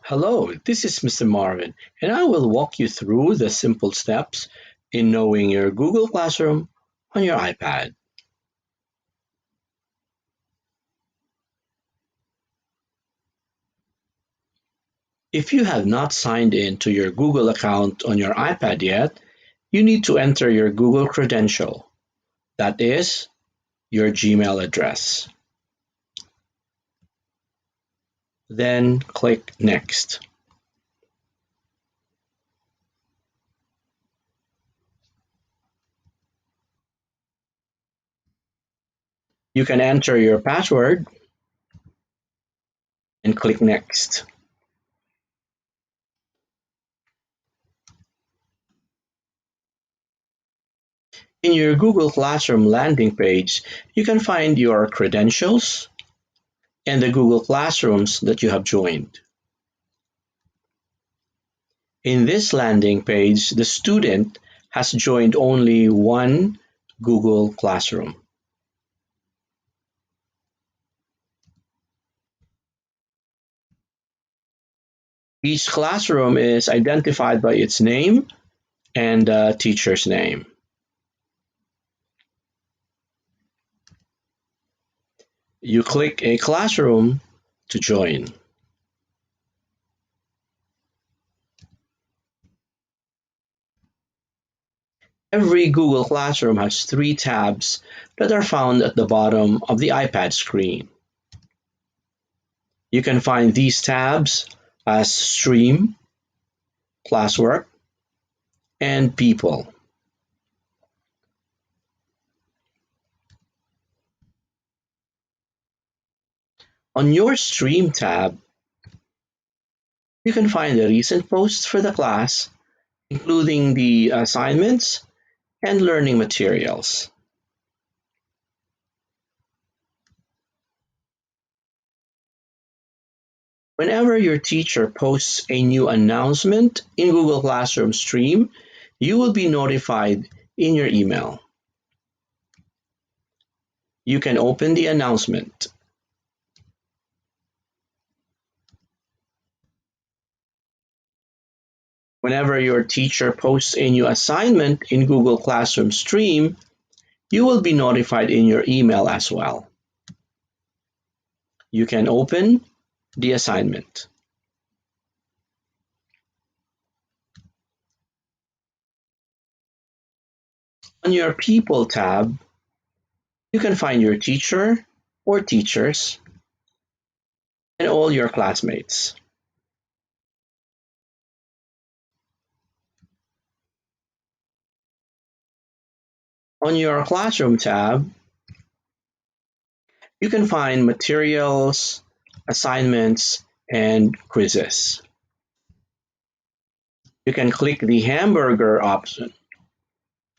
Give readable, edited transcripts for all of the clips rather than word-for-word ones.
Hello, this is Mr. Marvin, and I will walk you through the simple steps in knowing your Google Classroom on your iPad. If you have not signed in to your Google account on your iPad yet, you need to enter your Google credential, that is, your Gmail address. Then click Next. You can enter your password and click Next. In your Google Classroom landing page, you can find your credentials and the Google Classrooms that you have joined. In this landing page, the student has joined only one Google Classroom. Each classroom is identified by its name and the teacher's name. You click a classroom to join. Every Google Classroom has three tabs that are found at the bottom of the iPad screen. You can find these tabs as Stream, Classwork, and People. On your Stream tab, you can find the recent posts for the class, including the assignments and learning materials. Whenever your teacher posts a new announcement in Google Classroom Stream, you will be notified in your email. You can open the announcement. Whenever your teacher posts a new assignment in Google Classroom Stream, you will be notified in your email as well. You can open the assignment. On your People tab, you can find your teacher or teachers and all your classmates. On your Classroom tab, you can find materials, assignments, and quizzes. You can click the hamburger option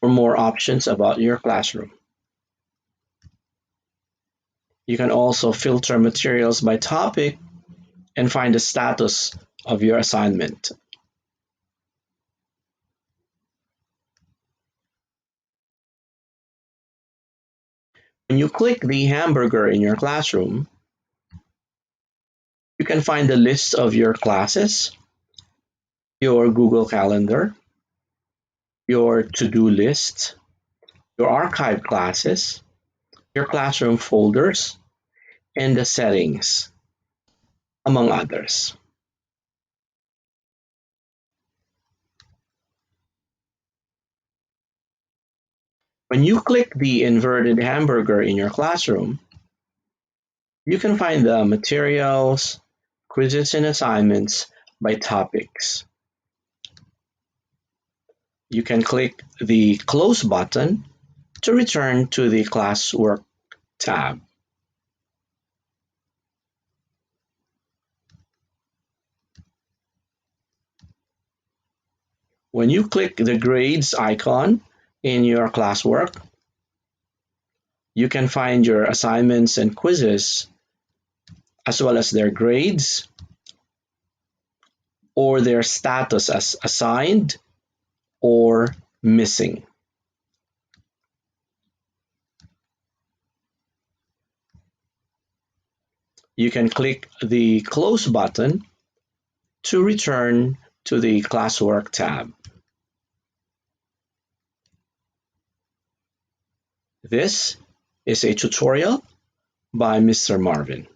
for more options about your classroom. You can also filter materials by topic and find the status of your assignment. When you click the hamburger in your classroom, you can find the list of your classes, your Google Calendar, your to-do list, your archived classes, your classroom folders, and the settings, among others. When you click the inverted hamburger in your classroom, you can find the materials, quizzes, and assignments by topics. You can click the Close button to return to the Classwork tab. When you click the Grades icon in your classwork, you can find your assignments and quizzes, as well as their grades or their status as assigned or missing. You can click the Close button to return to the Classwork tab. This is a tutorial by Mr. Marvin.